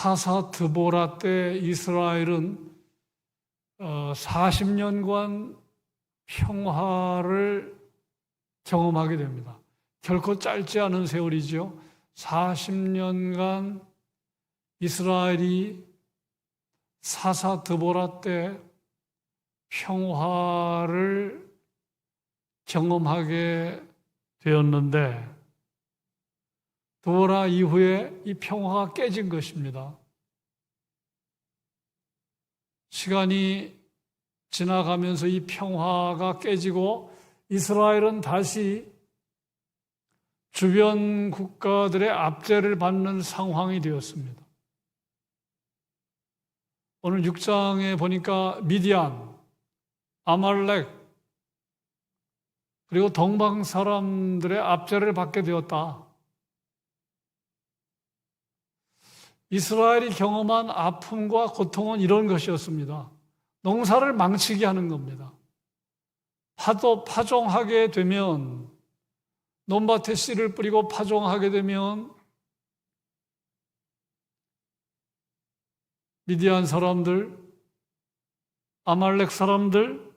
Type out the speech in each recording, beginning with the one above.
사사 드보라 때 이스라엘은 40년간 평화를 경험하게 됩니다. 결코 짧지 않은 세월이죠. 40년간 이스라엘이 사사 드보라 때 평화를 경험하게 되었는데 드보라 이후에 이 평화가 깨진 것입니다. 시간이 지나가면서 이 평화가 깨지고 이스라엘은 다시 주변 국가들의 압제를 받는 상황이 되었습니다. 오늘 6장에 보니까 미디안, 아말렉, 그리고 동방 사람들의 압제를 받게 되었다. 이스라엘이 경험한 아픔과 고통은 이런 것이었습니다. 농사를 망치게 하는 겁니다. 파종하게 되면, 논밭에 씨를 뿌리고 파종하게 되면 미디안 사람들, 아말렉 사람들,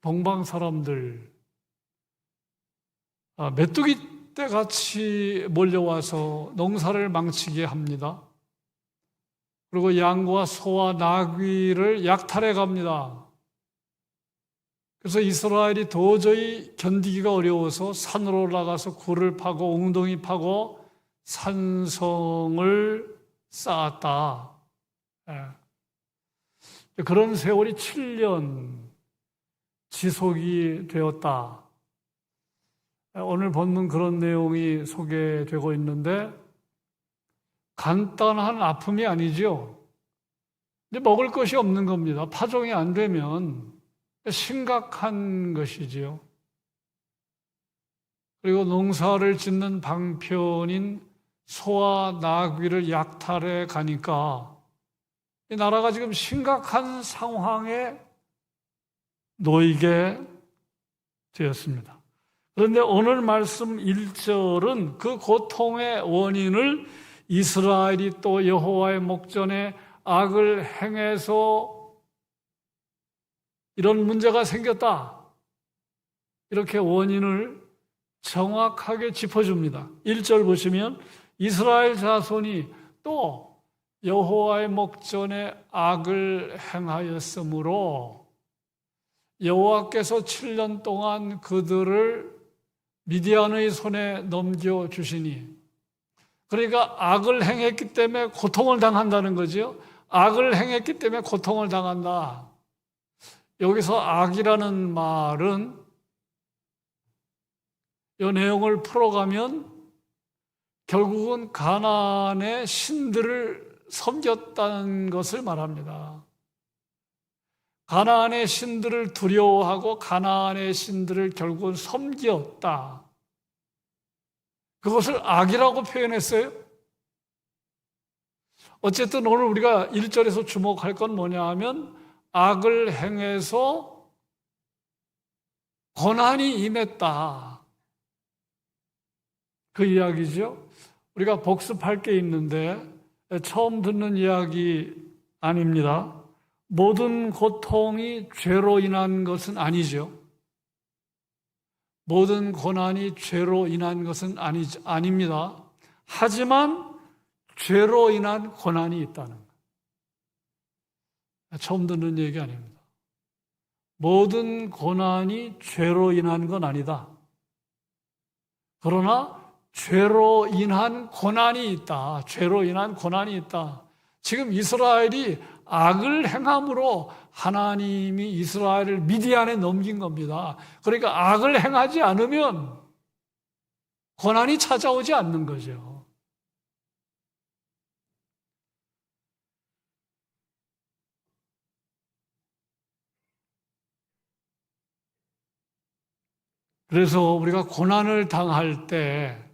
동방 사람들, 메뚜기 떼같이 몰려와서 농사를 망치게 합니다. 그리고 양과 소와 나귀를 약탈해 갑니다. 그래서 이스라엘이 도저히 견디기가 어려워서 산으로 올라가서 굴을 파고 웅덩이 파고 산성을 쌓았다. 그런 세월이 7년 지속이 되었다. 오늘 본문 그런 내용이 소개되고 있는데 간단한 아픔이 아니죠. 이제 먹을 것이 없는 겁니다. 파종이 안 되면 심각한 것이지요. 그리고 농사를 짓는 방편인 소와 나귀를 약탈해 가니까 이 나라가 지금 심각한 상황에 놓이게 되었습니다. 그런데 오늘 말씀 1절은 그 고통의 원인을 이스라엘이 또 여호와의 목전에 악을 행해서 이런 문제가 생겼다. 이렇게 원인을 정확하게 짚어줍니다. 1절 보시면 이스라엘 자손이 또 여호와의 목전에 악을 행하였으므로 여호와께서 7년 동안 그들을 미디안의 손에 넘겨주시니, 그러니까 악을 행했기 때문에 고통을 당한다는 거죠. 악을 행했기 때문에 고통을 당한다. 여기서 악이라는 말은 이 내용을 풀어가면 결국은 가나안의 신들을 섬겼다는 것을 말합니다. 가나안의 신들을 두려워하고 가나안의 신들을 결국은 섬겼다. 그것을 악이라고 표현했어요. 어쨌든 오늘 우리가 1절에서 주목할 건 뭐냐 하면 악을 행해서 고난이 임했다. 그 이야기죠. 우리가 복습할 게 있는데 처음 듣는 이야기 아닙니다. 모든 고통이 죄로 인한 것은 아니죠. 모든 고난이 죄로 인한 것은 아닙니다. 하지만 죄로 인한 고난이 있다는 거예요. 처음 듣는 얘기 아닙니다. 모든 고난이 죄로 인한 건 아니다. 그러나 죄로 인한 고난이 있다. 죄로 인한 고난이 있다. 지금 이스라엘이 악을 행함으로 하나님이 이스라엘을 미디안에 넘긴 겁니다. 그러니까 악을 행하지 않으면 고난이 찾아오지 않는 거죠. 그래서 우리가 고난을 당할 때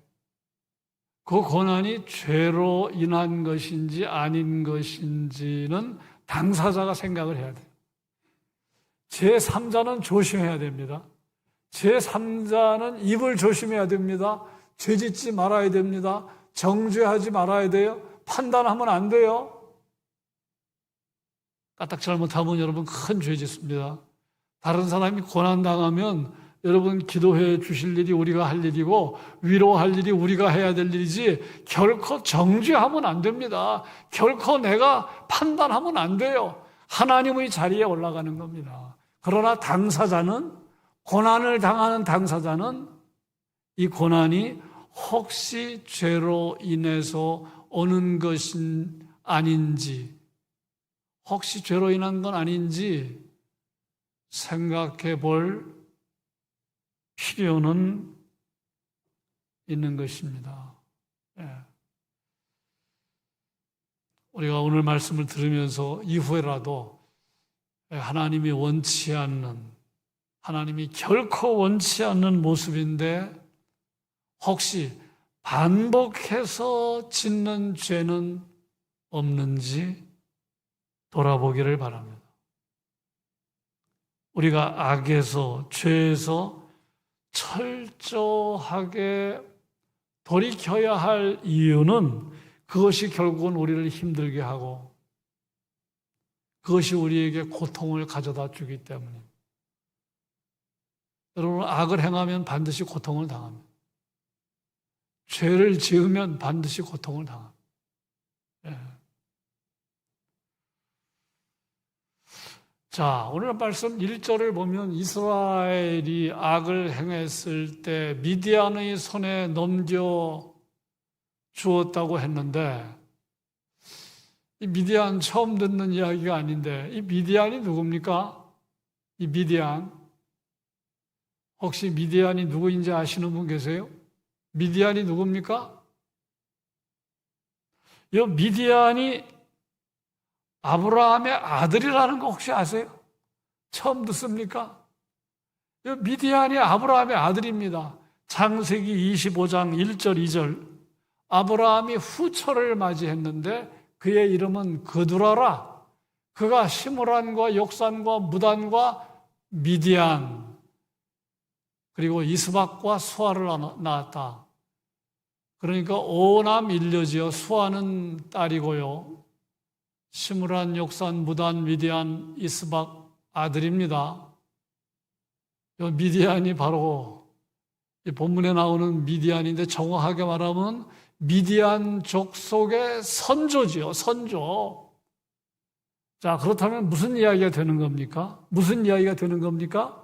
그 고난이 죄로 인한 것인지 아닌 것인지는 당사자가 생각을 해야 돼요. 제3자는 조심해야 됩니다. 제3자는 입을 조심해야 됩니다. 죄 짓지 말아야 됩니다. 정죄하지 말아야 돼요. 판단하면 안 돼요. 까딱 잘못하면 여러분 큰 죄 짓습니다. 다른 사람이 고난당하면 여러분 기도해 주실 일이 우리가 할 일이고 위로할 일이 우리가 해야 될 일이지 결코 정죄하면 안 됩니다. 결코 내가 판단하면 안 돼요. 하나님의 자리에 올라가는 겁니다. 그러나 당사자는, 고난을 당하는 당사자는 이 고난이 혹시 죄로 인해서 오는 것은 아닌지, 혹시 죄로 인한 건 아닌지 생각해 볼 필요는 있는 것입니다. 예. 우리가 오늘 말씀을 들으면서 이후에라도 하나님이 원치 않는, 하나님이 결코 원치 않는 모습인데 혹시 반복해서 짓는 죄는 없는지 돌아보기를 바랍니다. 우리가 악에서, 죄에서 철저하게 돌이켜야 할 이유는 그것이 결국은 우리를 힘들게 하고 그것이 우리에게 고통을 가져다 주기 때문입니다. 여러분, 악을 행하면 반드시 고통을 당합니다. 죄를 지으면 반드시 고통을 당합니다. 예. 자, 오늘 말씀 1절을 보면 이스라엘이 악을 행했을 때 미디안의 손에 넘겨 주었다고 했는데 이 미디안 처음 듣는 이야기가 아닌데 이 미디안이 누굽니까? 이 미디안. 혹시 미디안이 누구인지 아시는 분 계세요? 미디안이 누굽니까? 이 미디안이 아브라함의 아들이라는 거 혹시 아세요? 처음 듣습니까? 미디안이 아브라함의 아들입니다. 창세기 25장 1절 2절 아브라함이 후처를 맞이했는데 그의 이름은 그두라라. 그가 시므란과 욕산과 무단과 미디안 그리고 이스박과 수아를 낳았다. 그러니까 오남 일녀지어 수아는 딸이고요. 시므란, 욕산, 무단, 미디안, 이스박 아들입니다. 이 미디안이 바로 이 본문에 나오는 미디안인데 정확하게 말하면 미디안 족속의 선조지요, 선조. 자, 그렇다면 무슨 이야기가 되는 겁니까? 무슨 이야기가 되는 겁니까?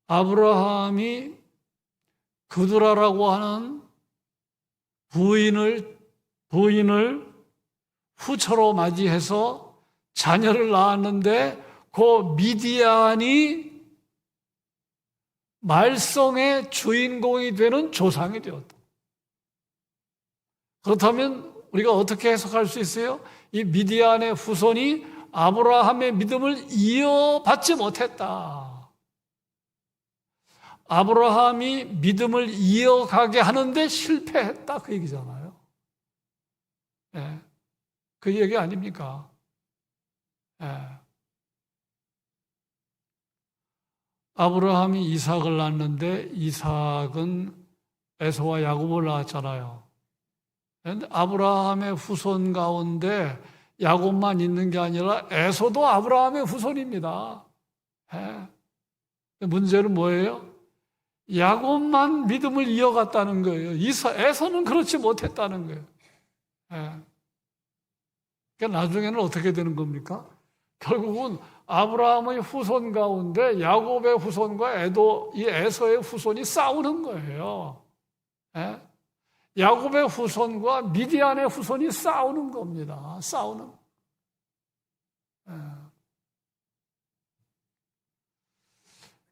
아브라함이 그두라라고 하는 부인을 후처로 맞이해서 자녀를 낳았는데 그 미디안이 말썽의 주인공이 되는 조상이 되었다. 그렇다면 우리가 어떻게 해석할 수 있어요? 이 미디안의 후손이 아브라함의 믿음을 이어받지 못했다. 아브라함이 믿음을 이어가게 하는데 실패했다. 그 얘기잖아요. 네. 그 얘기 아닙니까? 네. 아브라함이 이삭을 낳았는데 이삭은 에서와 야곱을 낳았잖아요. 그런데 아브라함의 후손 가운데 야곱만 있는 게 아니라 에서도 아브라함의 후손입니다. 네. 문제는 뭐예요? 야곱만 믿음을 이어갔다는 거예요. 에서는 그렇지 못했다는 거예요. 네. 그러니까 나중에는 어떻게 되는 겁니까? 결국은 아브라함의 후손 가운데 야곱의 후손과 이 에서의 후손이 싸우는 거예요. 예? 야곱의 후손과 미디안의 후손이 싸우는 겁니다. 싸우는. 예.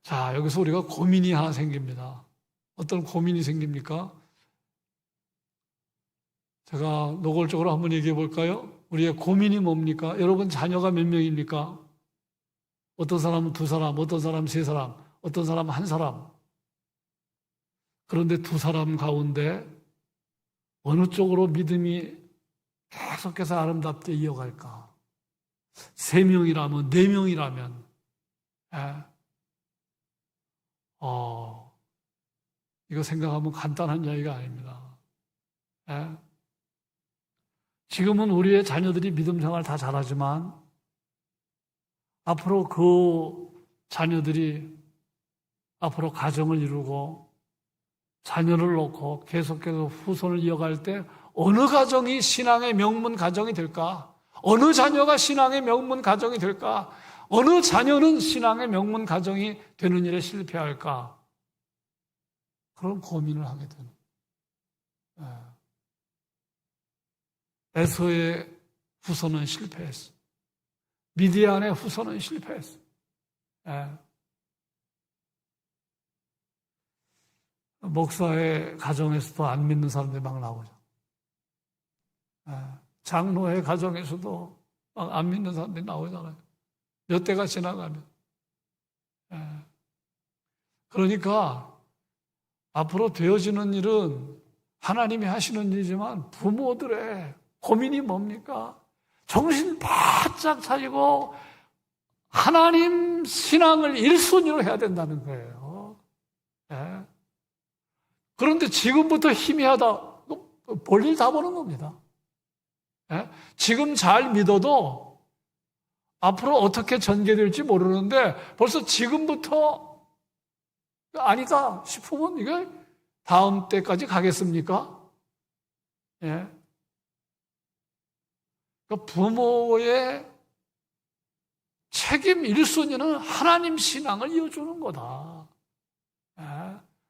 자, 여기서 우리가 고민이 하나 생깁니다. 어떤 고민이 생깁니까? 제가 노골적으로 한번 얘기해 볼까요? 우리의 고민이 뭡니까? 여러분 자녀가 몇 명입니까? 어떤 사람은 2사람, 어떤 사람은 3사람, 어떤 사람은 1사람. 그런데 2사람 가운데 어느 쪽으로 믿음이 계속해서 아름답게 이어갈까? 3명이라면, 4명이라면. 예. 이거 생각하면 간단한 이야기가 아닙니다. 예? 지금은 우리의 자녀들이 믿음 생활 다 잘하지만 앞으로 그 자녀들이 앞으로 가정을 이루고 자녀를 놓고 계속해서 후손을 이어갈 때 어느 가정이 신앙의 명문 가정이 될까? 어느 자녀가 신앙의 명문 가정이 될까? 어느 자녀는 신앙의 명문 가정이 되는 일에 실패할까? 그런 고민을 하게 되는. 에서의 후손은 실패했어. 미디안의 후손은 실패했어. 목사의 가정에서도 안 믿는 사람들이 막 나오죠. 장로의 가정에서도 막 안 믿는 사람들이 나오잖아요. 몇 대가 지나가면. 그러니까 앞으로 되어지는 일은 하나님이 하시는 일이지만 부모들의 고민이 뭡니까? 정신 바짝 차리고 하나님 신앙을 1순위로 해야 된다는 거예요. 그런데 지금부터 희미하다. 볼일 다 보는 겁니다. 지금 잘 믿어도 앞으로 어떻게 전개될지 모르는데 벌써 지금부터 아니다 싶으면 이게 다음 때까지 가겠습니까? 그러니까 부모의 책임 1순위는 하나님 신앙을 이어주는 거다.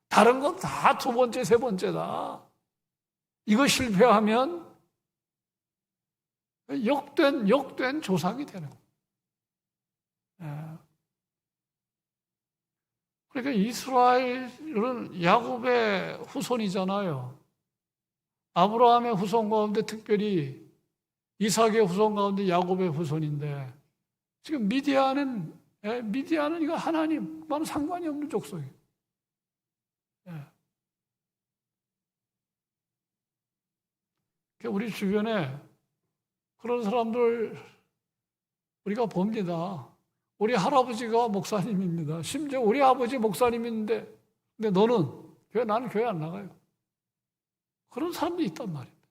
다른 건 다 두 번째, 세 번째다. 이거 실패하면 역된 조상이 되는 거예요. 그러니까 이스라엘은 야곱의 후손이잖아요. 아브라함의 후손 가운데 특별히 이삭의 후손 가운데 야곱의 후손인데 지금 미디안은 이거 하나님과는 상관이 없는 족속이에요. 우리 주변에 그런 사람들 우리가 봅니다. 우리 할아버지가 목사님입니다. 심지어 우리 아버지 목사님인데 근데 나는 교회 안 나가요. 그런 사람도 있단 말입니다.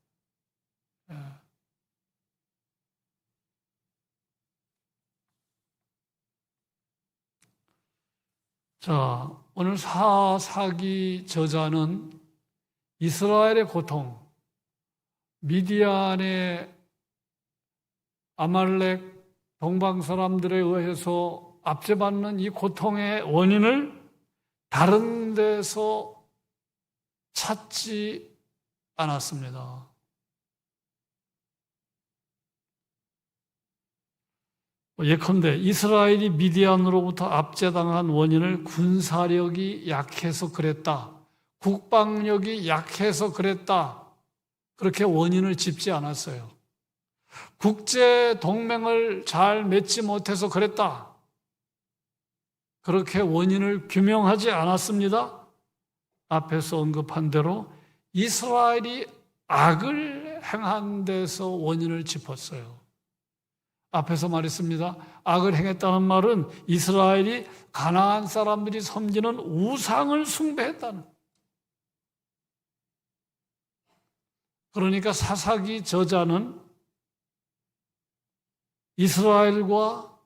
자, 오늘 사사기 저자는 이스라엘의 고통, 미디안의 아말렉 동방 사람들에 의해서 압제받는 이 고통의 원인을 다른 데서 찾지 않았습니다. 예컨대 이스라엘이 미디안으로부터 압제당한 원인을 군사력이 약해서 그랬다. 국방력이 약해서 그랬다. 그렇게 원인을 짚지 않았어요. 국제 동맹을 잘 맺지 못해서 그랬다. 그렇게 원인을 규명하지 않았습니다. 앞에서 언급한 대로 이스라엘이 악을 행한 데서 원인을 짚었어요. 앞에서 말했습니다. 악을 행했다는 말은 이스라엘이 가나안 사람들이 섬기는 우상을 숭배했다는. 그러니까 사사기 저자는 이스라엘과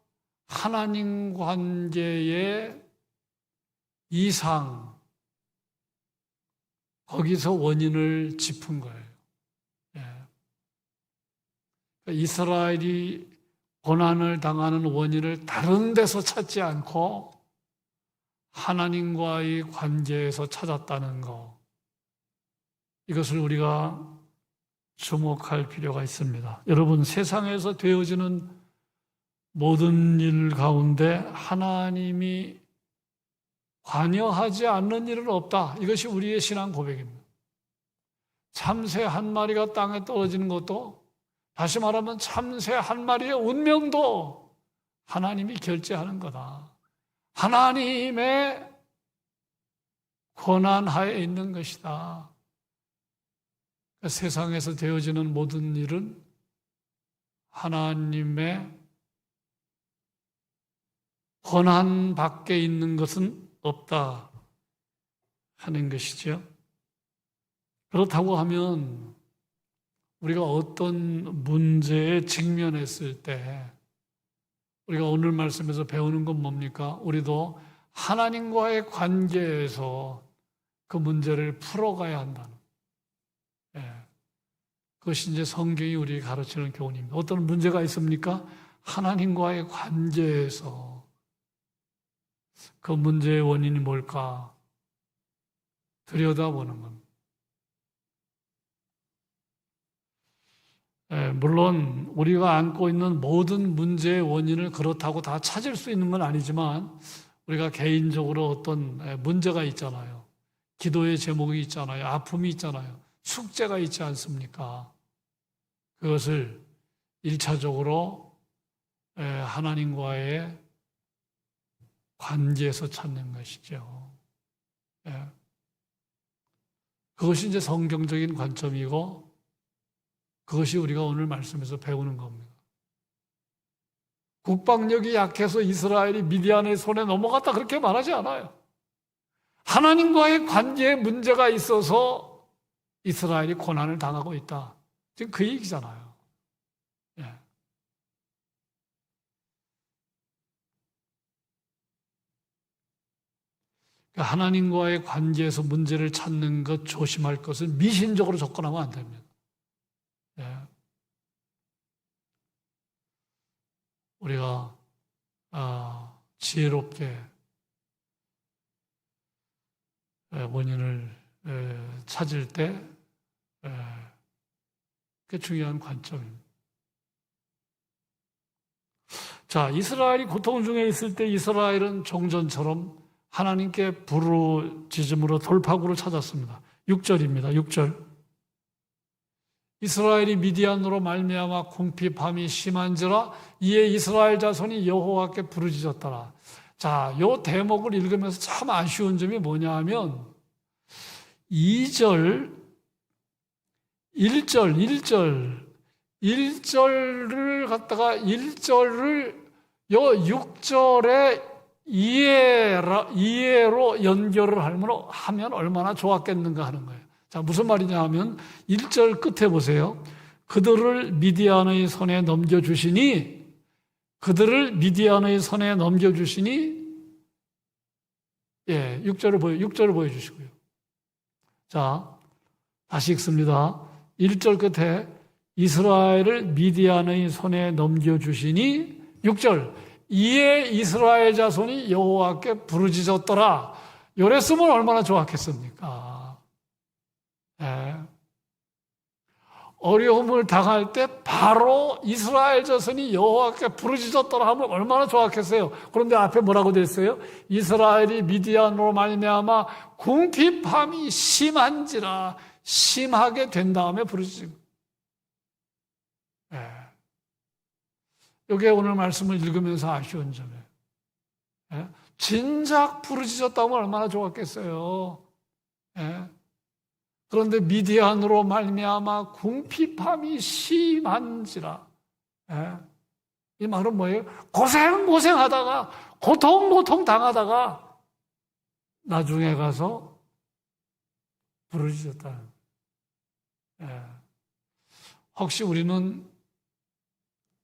하나님 관계의 이상, 거기서 원인을 짚은 거예요. 이스라엘이 고난을 당하는 원인을 다른 데서 찾지 않고 하나님과의 관계에서 찾았다는 것. 이것을 우리가 주목할 필요가 있습니다. 여러분, 세상에서 되어지는 모든 일 가운데 하나님이 관여하지 않는 일은 없다. 이것이 우리의 신앙 고백입니다. 참새 한 마리가 땅에 떨어지는 것도, 다시 말하면 참새 한 마리의 운명도 하나님이 결제하는 거다. 하나님의 권한하에 있는 것이다. 세상에서 되어지는 모든 일은 하나님의 권한 밖에 있는 것은 없다. 하는 것이죠. 그렇다고 하면 우리가 어떤 문제에 직면했을 때 우리가 오늘 말씀에서 배우는 건 뭡니까? 우리도 하나님과의 관계에서 그 문제를 풀어가야 한다는. 그것이 이제 성경이 우리에게 가르치는 교훈입니다. 어떤 문제가 있습니까? 하나님과의 관계에서 그 문제의 원인이 뭘까? 들여다보는 겁니다. 물론 우리가 안고 있는 모든 문제의 원인을 그렇다고 다 찾을 수 있는 건 아니지만 우리가 개인적으로 어떤 문제가 있잖아요. 기도의 제목이 있잖아요. 아픔이 있잖아요. 숙제가 있지 않습니까? 그것을 1차적으로 하나님과의 관계에서 찾는 것이죠. 그것이 이제 성경적인 관점이고 그것이 우리가 오늘 말씀에서 배우는 겁니다. 국방력이 약해서 이스라엘이 미디안의 손에 넘어갔다 그렇게 말하지 않아요. 하나님과의 관계에 문제가 있어서 이스라엘이 고난을 당하고 있다. 지금 그 얘기잖아요. 하나님과의 관계에서 문제를 찾는 것, 조심할 것은 미신적으로 접근하면 안 됩니다. 우리가 지혜롭게 원인을 찾을 때 그게 중요한 관점입니다. 자, 이스라엘이 고통 중에 있을 때 이스라엘은 종전처럼 하나님께 부르짖음으로 돌파구를 찾았습니다. 6절입니다. 6절. 이스라엘이 미디안으로 말미암아 궁핍함이 심한지라 이에 이스라엘 자손이 여호와께 부르짖었더라. 자, 요 대목을 읽으면서 참 아쉬운 점이 뭐냐 하면 2절, 1절을 갖다가 1절을 요 6절에 이해로 연결을 하면 얼마나 좋았겠는가 하는 거예요. 자, 무슨 말이냐 하면 1절 끝에 보세요. 그들을 미디안의 손에 넘겨주시니 예, 6절을 보여주시고요. 자, 다시 읽습니다. 1절 끝에 이스라엘을 미디안의 손에 넘겨주시니 6절 이에 이스라엘 자손이 여호와께 부르짖었더라. 요랬으면 얼마나 좋았겠습니까? 어려움을 당할 때 바로 이스라엘 자손이 여호와께 부르짖었더라 하면 얼마나 좋았겠어요. 그런데 앞에 뭐라고 되어 있어요? 이스라엘이 미디안으로 말미암아 궁핍함이 심한지라 심하게 된 다음에 부르짖은. 이게 오늘 말씀을 읽으면서 아쉬운 점이에요. 진작 부르짖었다면 얼마나 좋았겠어요. 그런데 미디안으로 말미암아 궁핍함이 심한지라. 이 말은 뭐예요? 고생하다가 고통 당하다가 나중에 가서 부르짖었다. 혹시 우리는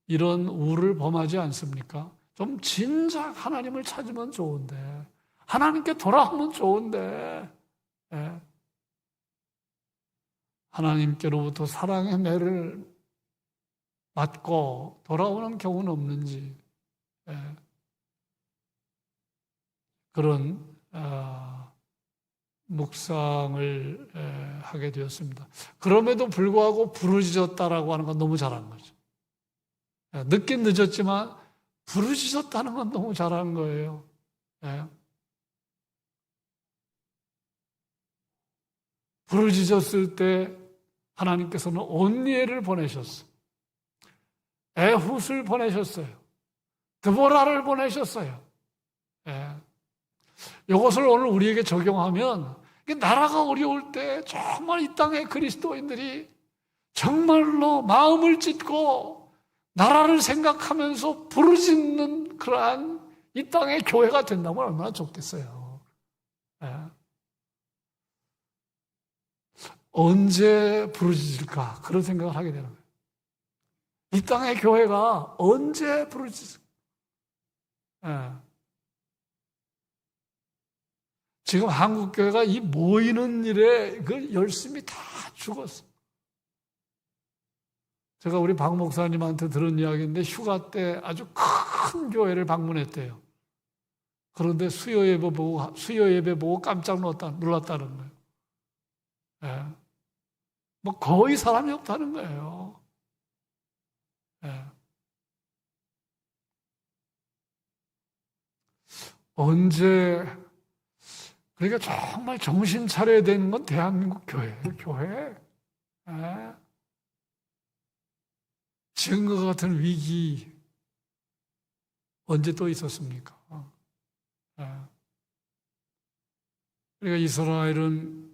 이런 우를 범하지 않습니까? 좀 진작 하나님을 찾으면 좋은데, 하나님께 돌아오면 좋은데, 하나님께로부터 사랑의 매를 받고 돌아오는 경우는 없는지, 그런 묵상을 하게 되었습니다. 그럼에도 불구하고 부르짖었다라고 하는 건 너무 잘한 거죠. 늦긴 늦었지만 부르짖었다는 건 너무 잘한 거예요. 부르짖었을 때 하나님께서는 온니엘을 보내셨어요. 에훗을 보내셨어요. 드보라를 보내셨어요. 이것을 오늘 우리에게 적용하면 나라가 어려울 때 정말 이 땅의 그리스도인들이 정말로 마음을 찢고 나라를 생각하면서 부르짖는 그러한 이 땅의 교회가 된다면 얼마나 좋겠어요. 언제 부르짖을까? 그런 생각을 하게 되는 거예요. 이 땅의 교회가 언제 부르짖을까? 예. 지금 한국 교회가 이 모이는 일에 그 열심히 다 죽었어. 제가 우리 박 목사님한테 들은 이야기인데 휴가 때 아주 큰 교회를 방문했대요. 그런데 수요 예배 보고 깜짝 놀랐다는 거예요. 예. 뭐 거의 사람이 없다는 거예요. 예. 언제, 그러니까 정말 정신 차려야 되는 건 대한민국 교회. 예. 지금과 같은 위기 언제 또 있었습니까? 예. 그러니까 이스라엘은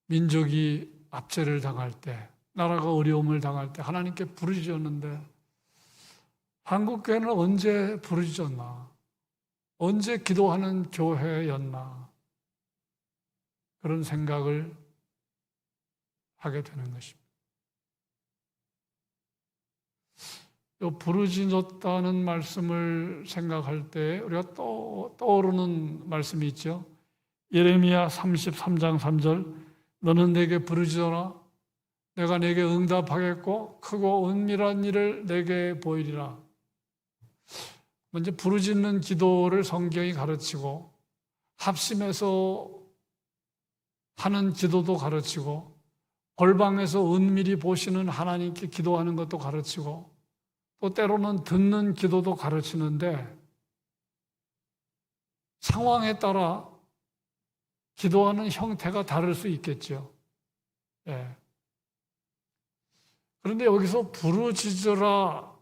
민족이 압제를 당할 때, 나라가 어려움을 당할 때 하나님께 부르짖었는데 한국 교회는 언제 부르짖었나? 언제 기도하는 교회였나? 그런 생각을 하게 되는 것입니다. 이 부르짖었다는 말씀을 생각할 때 우리가 떠오르는 말씀이 있죠. 예레미야 33장 3절, 너는 내게 부르짖어라. 내가 내게 응답하겠고 크고 은밀한 일을 내게 보이리라. 먼저 부르짖는 기도를 성경이 가르치고 합심해서 하는 기도도 가르치고 골방에서 은밀히 보시는 하나님께 기도하는 것도 가르치고 또 때로는 듣는 기도도 가르치는데 상황에 따라 기도하는 형태가 다를 수 있겠죠. 예. 그런데 여기서 부르짖으라,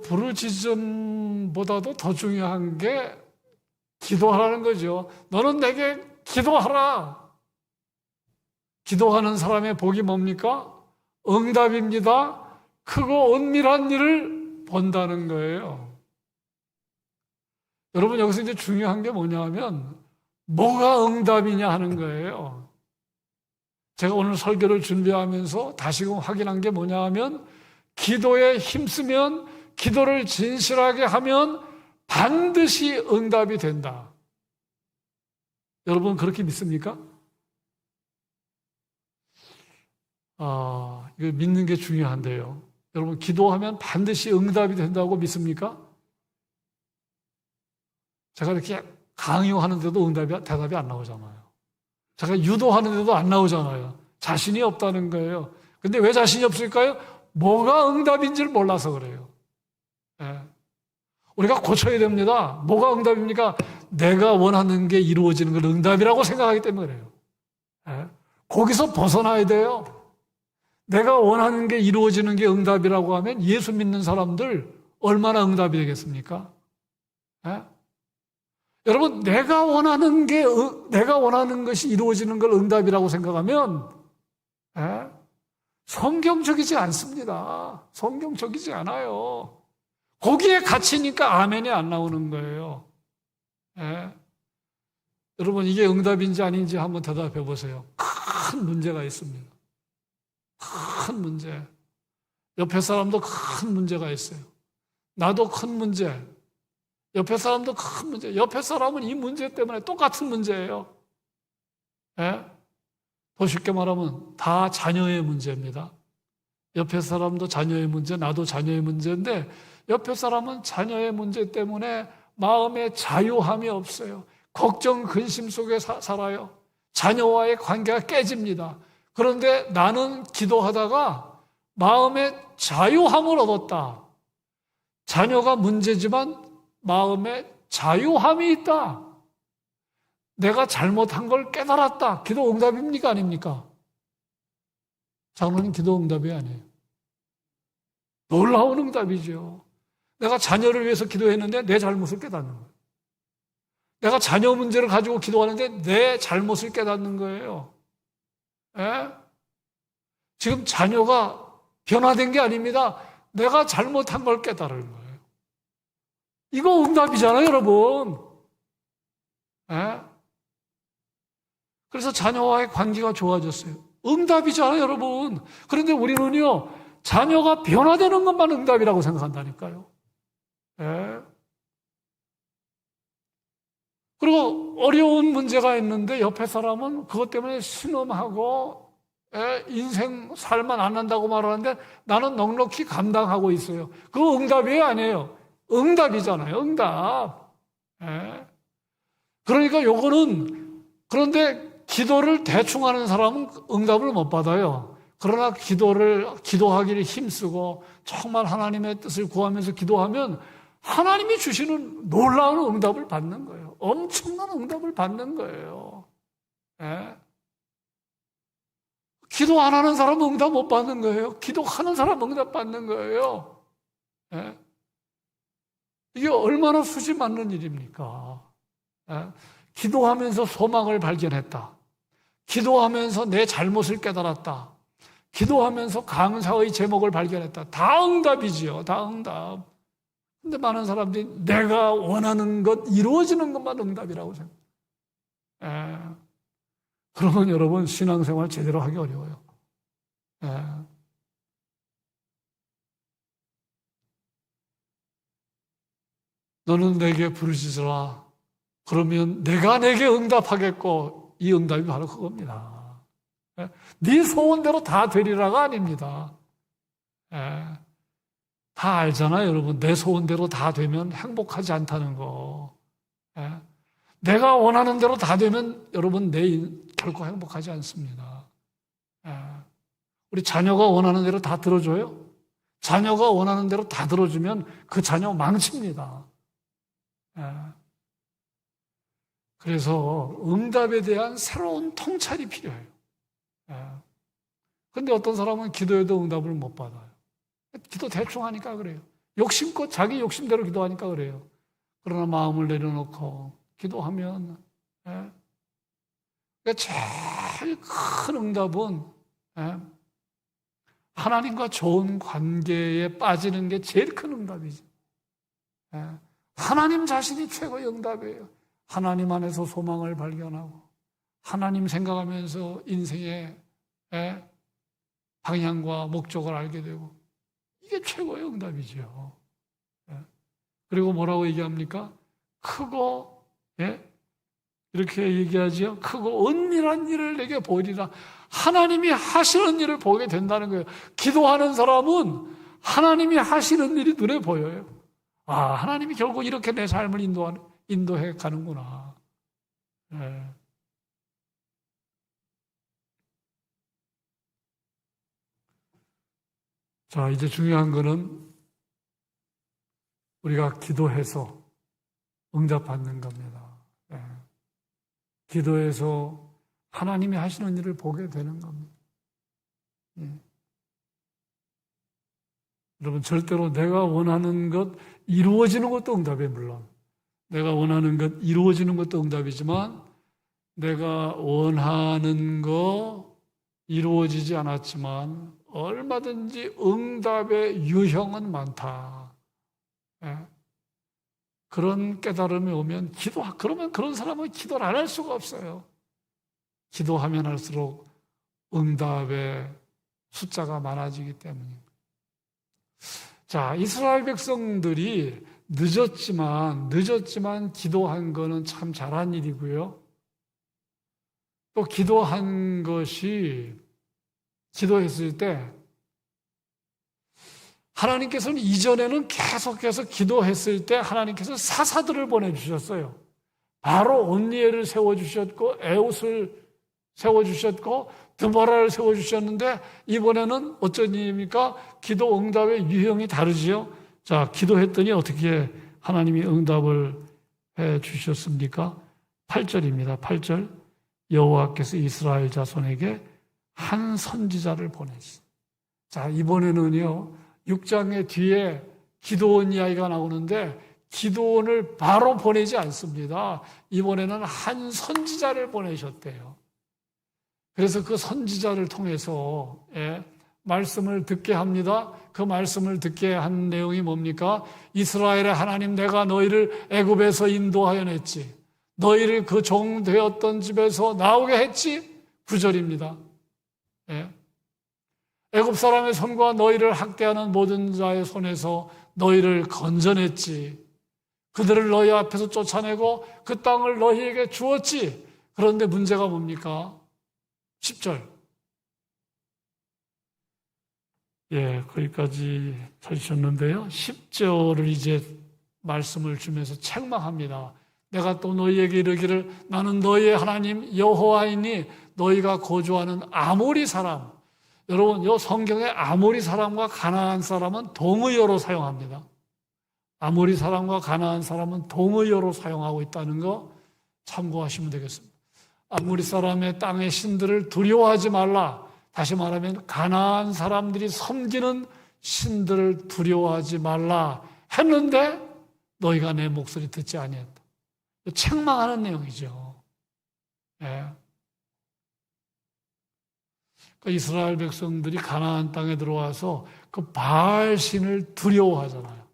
부르짖음보다도 더 중요한 게 기도하라는 거죠. 너는 내게 기도하라. 기도하는 사람의 복이 뭡니까? 응답입니다. 크고 은밀한 일을 본다는 거예요. 여러분, 여기서 이제 중요한 게 뭐냐 하면 뭐가 응답이냐 하는 거예요. 제가 오늘 설교를 준비하면서 다시금 확인한 게 뭐냐 하면 기도에 힘쓰면, 기도를 진실하게 하면 반드시 응답이 된다. 여러분 그렇게 믿습니까? 이거 믿는 게 중요한데요. 여러분 기도하면 반드시 응답이 된다고 믿습니까? 제가 이렇게 강요하는데도 대답이 안 나오잖아요. 제가 유도하는데도 안 나오잖아요. 자신이 없다는 거예요. 근데 왜 자신이 없을까요? 뭐가 응답인지를 몰라서 그래요. 예. 우리가 고쳐야 됩니다. 뭐가 응답입니까? 내가 원하는 게 이루어지는 걸 응답이라고 생각하기 때문에 그래요. 예. 거기서 벗어나야 돼요. 내가 원하는 게 이루어지는 게 응답이라고 하면 예수 믿는 사람들 얼마나 응답이 되겠습니까? 예? 여러분, 내가 원하는 것이 이루어지는 걸 응답이라고 생각하면 예? 성경적이지 않습니다. 성경적이지 않아요. 거기에 갇히니까 아멘이 안 나오는 거예요. 예? 여러분, 이게 응답인지 아닌지 한번 대답해 보세요. 큰 문제가 있습니다. 큰 문제. 옆에 사람도 큰 문제가 있어요. 나도 큰 문제. 옆에 사람도 큰 문제. 옆에 사람은 이 문제 때문에 똑같은 문제예요. 예? 더 쉽게 말하면 다 자녀의 문제입니다. 옆에 사람도 자녀의 문제, 나도 자녀의 문제인데 옆에 사람은 자녀의 문제 때문에 마음에 자유함이 없어요. 걱정, 근심 속에 살아요. 자녀와의 관계가 깨집니다. 그런데 나는 기도하다가 마음에 자유함을 얻었다. 자녀가 문제지만 마음에 자유함이 있다. 내가 잘못한 걸 깨달았다. 기도 응답입니까? 아닙니까? 장로님, 기도 응답이 아니에요. 놀라운 응답이죠. 내가 자녀를 위해서 기도했는데 내 잘못을 깨닫는 거예요. 내가 자녀 문제를 가지고 기도하는데 내 잘못을 깨닫는 거예요. 예? 지금 자녀가 변화된 게 아닙니다. 내가 잘못한 걸 깨달은 거예요. 이거 응답이잖아요, 여러분. 예? 그래서 자녀와의 관계가 좋아졌어요. 응답이잖아요, 여러분. 그런데 우리는요, 자녀가 변화되는 것만 응답이라고 생각한다니까요. 예. 그리고 어려운 문제가 있는데 옆에 사람은 그것 때문에 신음하고 인생 살만 안 한다고 말하는데 나는 넉넉히 감당하고 있어요. 그거 응답이 아니에요. 응답이잖아요. 응답. 그러니까 요거는, 그런데 기도를 대충 하는 사람은 응답을 못 받아요. 그러나 기도하기를 힘쓰고 정말 하나님의 뜻을 구하면서 기도하면 하나님이 주시는 놀라운 응답을 받는 거예요. 엄청난 응답을 받는 거예요. 기도 안 하는 사람은 응답 못 받는 거예요. 기도하는 사람은 응답 받는 거예요. 이게 얼마나 수지 맞는 일입니까? 기도하면서 소망을 발견했다. 기도하면서 내 잘못을 깨달았다. 기도하면서 감사의 제목을 발견했다. 다 응답이지요. 다 응답. 근데 많은 사람들이 내가 원하는 것, 이루어지는 것만 응답이라고 생각해요. 그러면 여러분 신앙생활 제대로 하기 어려워요. 너는 내게 부르짖으라. 그러면 내가 내게 응답하겠고, 이 응답이 바로 그겁니다. 네 소원대로 다 되리라가 아닙니다. 다 알잖아요, 여러분. 내 소원대로 다 되면 행복하지 않다는 거. 내가 원하는 대로 다 되면 여러분 결코 행복하지 않습니다. 우리 자녀가 원하는 대로 다 들어줘요? 자녀가 원하는 대로 다 들어주면 그 자녀 망칩니다. 그래서 응답에 대한 새로운 통찰이 필요해요. 그런데 어떤 사람은 기도해도 응답을 못 받아요. 기도 대충 하니까 그래요. 욕심껏 자기 욕심대로 기도하니까 그래요. 그러나 마음을 내려놓고 기도하면 제일 큰 응답은 하나님과 좋은 관계에 빠지는 게 제일 큰 응답이죠. 하나님 자신이 최고의 응답이에요. 하나님 안에서 소망을 발견하고 하나님 생각하면서 인생의 방향과 목적을 알게 되고 이게 최고의 응답이죠. 그리고 뭐라고 얘기합니까? 크고 이렇게 얘기하죠. 크고 은밀한 일을 내게 보이리라. 하나님이 하시는 일을 보게 된다는 거예요. 기도하는 사람은 하나님이 하시는 일이 눈에 보여요. 아, 하나님이 결국 이렇게 내 삶을 인도해 가는구나. 자, 이제 중요한 거는 우리가 기도해서 응답받는 겁니다. 기도해서 하나님이 하시는 일을 보게 되는 겁니다. 여러분, 절대로 내가 원하는 것 이루어지는 것도 응답이에요, 물론. 내가 원하는 것 이루어지는 것도 응답이지만 내가 원하는 거 이루어지지 않았지만 얼마든지 응답의 유형은 많다. 그런 깨달음이 오면 그러면 그런 사람은 기도를 안 할 수가 없어요. 기도하면 할수록 응답의 숫자가 많아지기 때문입니다. 자, 이스라엘 백성들이 늦었지만 기도한 거는 참 잘한 일이고요. 또 기도한 것이 기도했을 때 하나님께서는 이전에는 계속해서 기도했을 때 하나님께서 사사들을 보내주셨어요. 바로 온니엘을 세워주셨고 에웃을 세워주셨고 드보라를 세워주셨는데 이번에는 어쩐 일입니까? 기도 응답의 유형이 다르지요. 자, 기도했더니 어떻게 하나님이 응답을 해 주셨습니까? 8절입니다. 8절. 여호와께서 이스라엘 자손에게 한 선지자를 보내시. 자, 이번에는요. 6장의 뒤에 기도원 이야기가 나오는데 기도원을 바로 보내지 않습니다. 이번에는 한 선지자를 보내셨대요. 그래서 그 선지자를 통해서 말씀을 듣게 합니다. 그 말씀을 듣게 한 내용이 뭡니까? 이스라엘의 하나님, 내가 너희를 애굽에서 인도하여 냈지. 너희를 그 종 되었던 집에서 나오게 했지? 9절입니다. 예. 애굽 사람의 손과 너희를 학대하는 모든 자의 손에서 너희를 건져냈지. 그들을 너희 앞에서 쫓아내고 그 땅을 너희에게 주었지. 그런데 문제가 뭡니까? 10절. 예, 거기까지 찾으셨는데요. 10절을 이제 말씀을 주면서 책망합니다. 내가 또 너희에게 이르기를 나는 너희의 하나님 여호와이니 너희가 거주하는 아모리 사람. 여러분, 이 성경에 아모리 사람과 가나안 사람은 동의어로 사용합니다. 아모리 사람과 가나안 사람은 동의어로 사용하고 있다는 거 참고하시면 되겠습니다. 아모리 사람의 땅의 신들을 두려워하지 말라. 다시 말하면 가나안 사람들이 섬기는 신들을 두려워하지 말라 했는데 너희가 내 목소리 듣지 아니했다. 책망하는 내용이죠. 예. 그러니까 이스라엘 백성들이 가나안 땅에 들어와서 그 바알 신을 두려워하잖아요.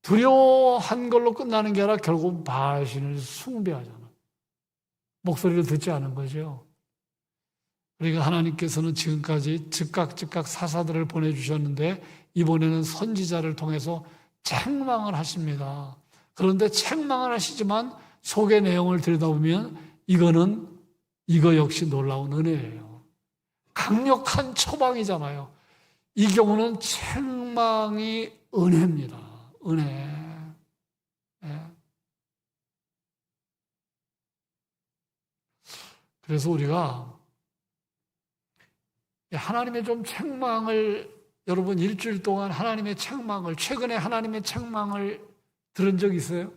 두려워한 걸로 끝나는 게 아니라 결국은 바알 신을 숭배하잖아요. 목소리를 듣지 않은 거죠. 그러니까 하나님께서는 지금까지 즉각 사사들을 보내주셨는데 이번에는 선지자를 통해서 책망을 하십니다. 그런데 책망을 하시지만 속의 내용을 들여다보면 이거 역시 놀라운 은혜예요. 강력한 처방이잖아요. 이 경우는 책망이 은혜입니다. 은혜. 네. 그래서 우리가 하나님의 좀 책망을 여러분 일주일 동안 하나님의 책망을 최근에 하나님의 책망을 들은 적 있어요?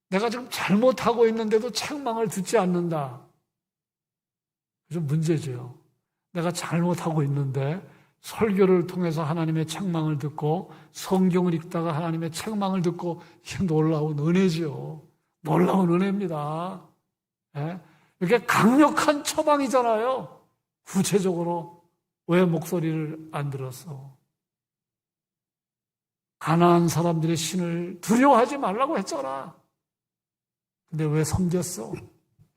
내가 지금 잘못하고 있는데도 책망을 듣지 않는다. 좀 문제죠. 내가 잘못하고 있는데 설교를 통해서 하나님의 책망을 듣고 성경을 읽다가 하나님의 책망을 듣고 이게 놀라운 은혜죠. 놀라운 은혜입니다. 예? 이게 강력한 처방이잖아요. 구체적으로 왜 목소리를 안 들었어? 가나안 사람들의 신을 두려워하지 말라고 했잖아. 근데 왜 섬겼어?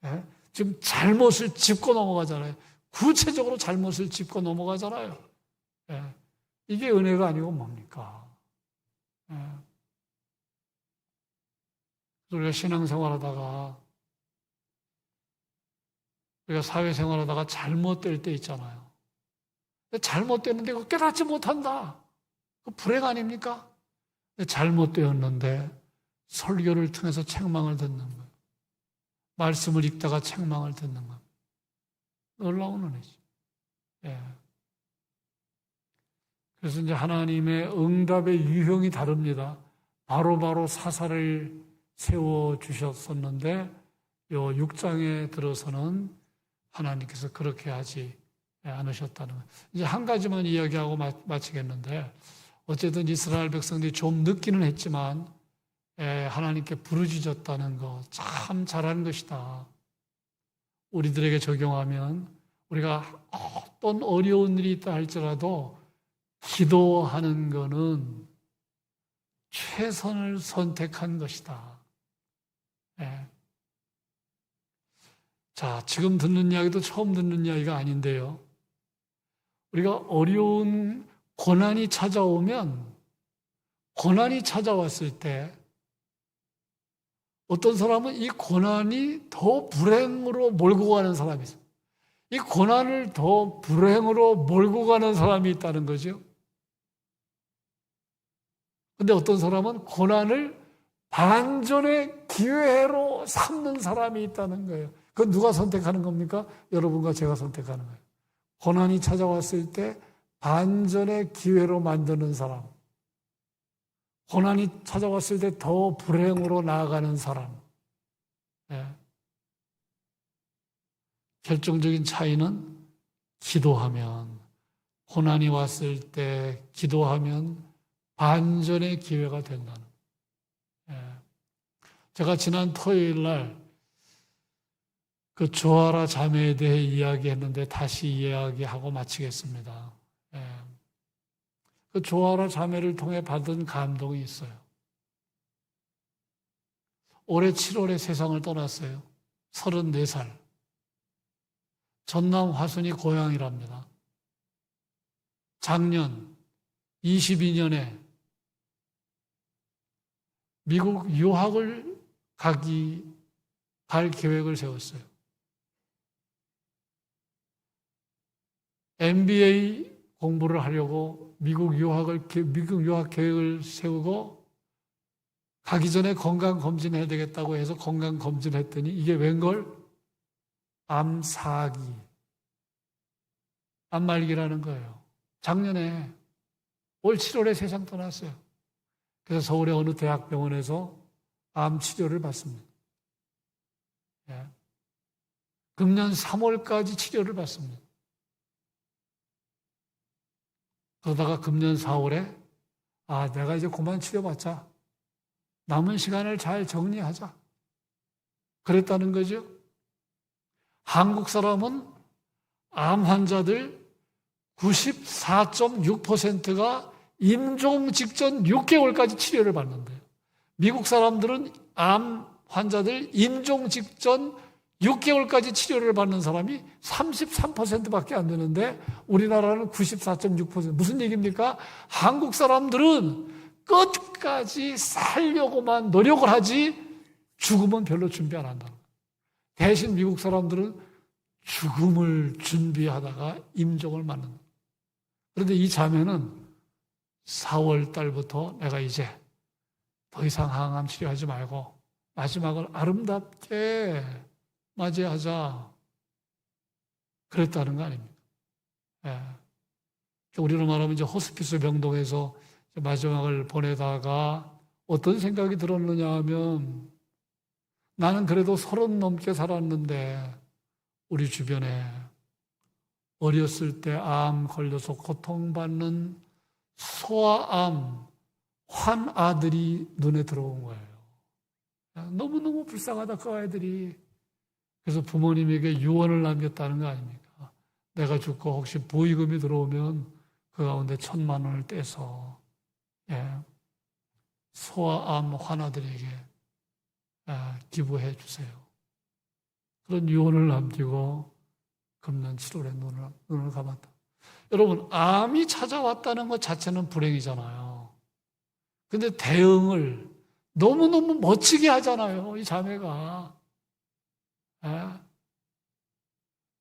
예? 지금 잘못을 짚고 넘어가잖아요. 구체적으로 잘못을 짚고 넘어가잖아요. 예. 이게 은혜가 아니고 뭡니까? 예. 우리가 신앙생활하다가 우리가 사회생활하다가 잘못될 때 있잖아요. 잘못됐는데 그거 깨닫지 못한다. 그 불행 아닙니까? 잘못되었는데 설교를 통해서 책망을 듣는 거예요. 말씀을 읽다가 책망을 듣는 거예요. 놀라운 은혜죠. 예. 그래서 이제 하나님의 응답의 유형이 다릅니다. 바로바로 사사를 세워주셨었는데 요 6장에 들어서는 하나님께서 그렇게 하지 않으셨다는 거예요. 이제 한 가지만 이야기하고 마치겠는데 어쨌든 이스라엘 백성들이 좀 늦기는 했지만 하나님께 부르짖었다는 거 참 잘하는 것이다. 우리들에게 적용하면 우리가 어떤 어려운 일이 있다 할지라도 기도하는 거는 최선을 선택한 것이다. 예. 자, 지금 듣는 이야기도 처음 듣는 이야기가 아닌데요. 우리가 어려운 고난이 찾아왔을 때 어떤 사람은 이 고난이 더 불행으로 몰고 가는 사람이 있어요. 이 고난을 더 불행으로 몰고 가는 사람이 있다는 거죠. 근데 어떤 사람은 고난을 반전의 기회로 삼는 사람이 있다는 거예요. 그건 누가 선택하는 겁니까? 여러분과 제가 선택하는 거예요. 고난이 찾아왔을 때 반전의 기회로 만드는 사람. 고난이 찾아왔을 때 더 불행으로 나아가는 사람. 네. 결정적인 차이는 기도하면, 고난이 왔을 때 기도하면 반전의 기회가 된다는 거예요. 제가 지난 토요일 날 그 조아라 자매에 대해 이야기했는데 다시 이야기하고 마치겠습니다. 그 조아라 자매를 통해 받은 감동이 있어요. 올해 7월에 세상을 떠났어요. 34살. 전남 화순이 고향이랍니다. 작년 22년에 미국 유학을 갈 계획을 세웠어요. MBA 공부를 하려고 미국 유학 계획을 세우고 가기 전에 건강검진해야 되겠다고 해서 건강검진했더니 이게 웬걸? 암4기. 암말기라는 거예요. 작년에 올 7월에 세상 떠났어요. 그래서 서울의 어느 대학병원에서 암 치료를 받습니다. 예. 금년 3월까지 치료를 받습니다. 그러다가 금년 4월에 내가 이제 그만 치료받자. 남은 시간을 잘 정리하자. 그랬다는 거죠. 한국 사람은 암 환자들 94.6%가 임종 직전 6개월까지 치료를 받는데요. 미국 사람들은 암 환자들 임종 직전 6개월까지 치료를 받는 사람이 33%밖에 안 되는데 우리나라는 94.6%. 무슨 얘기입니까? 한국 사람들은 끝까지 살려고만 노력을 하지 죽음은 별로 준비 안 한다. 대신 미국 사람들은 죽음을 준비하다가 임종을 맞는다. 그런데 이 자매는 4월 달부터 내가 이제 더 이상 항암 치료하지 말고 마지막을 아름답게 맞이하자. 그랬다는 거 아닙니까? 예. 우리로 말하면 이제 호스피스 병동에서 마지막을 보내다가 어떤 생각이 들었느냐 하면 나는 그래도 30 넘게 살았는데 우리 주변에 어렸을 때 암 걸려서 고통받는 소아암 환아들이 눈에 들어온 거예요. 너무너무 불쌍하다 그 아이들이. 그래서 부모님에게 유언을 남겼다는 거 아닙니까? 내가 죽고 혹시 보위금이 들어오면 그 가운데 1,000만 원을 떼서 소아암 환아들에게 기부해 주세요. 그런 유언을 남기고 금년 7월에 눈을 감았다. 여러분, 암이 찾아왔다는 것 자체는 불행이잖아요. 근데 대응을 너무너무 멋지게 하잖아요, 이 자매가.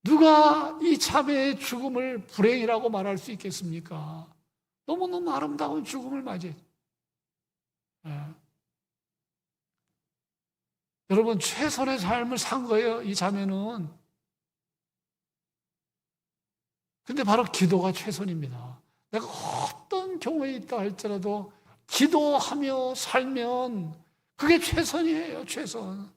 누가 이 자매의 죽음을 불행이라고 말할 수 있겠습니까? 너무너무 아름다운 죽음을 맞이해. 여러분, 최선의 삶을 산 거예요, 이 자매는. 근데 바로 기도가 최선입니다. 내가 어떤 경우에 있다 할지라도 기도하며 살면 그게 최선이에요, 최선.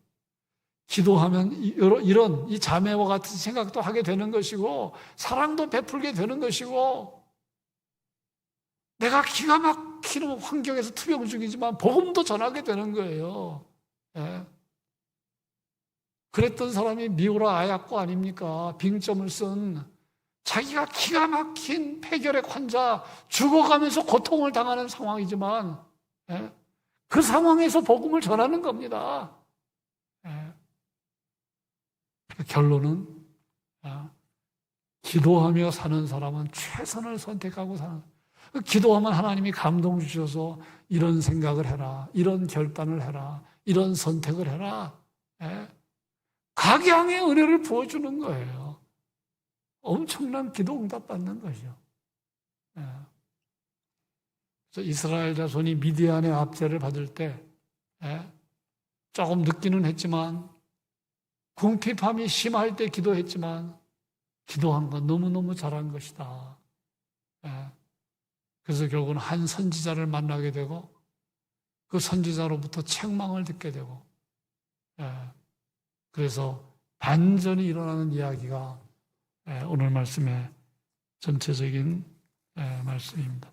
기도하면 이런 이 자매와 같은 생각도 하게 되는 것이고 사랑도 베풀게 되는 것이고 내가 기가 막히는 환경에서 투병 중이지만 복음도 전하게 되는 거예요. 그랬던 사람이 미우라 아야코 아닙니까? 빙점을 쓴 자기가 기가 막힌 폐결핵 환자 죽어가면서 고통을 당하는 상황이지만 그 상황에서 복음을 전하는 겁니다. 결론은 기도하며 사는 사람은 최선을 선택하고 사는. 기도하면 하나님이 감동 주셔서 이런 생각을 해라, 이런 결단을 해라, 이런 선택을 해라. 각양의 은혜를 부어주는 거예요. 엄청난 기도 응답 받는 것이죠. 그래서 이스라엘 자손이 미디안의 압제를 받을 때 조금 늦기는 했지만 궁핍함이 심할 때 기도했지만 기도한 건 너무너무 잘한 것이다. 그래서 결국은 한 선지자를 만나게 되고 그 선지자로부터 책망을 듣게 되고 그래서 반전이 일어나는 이야기가 오늘 말씀의 전체적인 말씀입니다.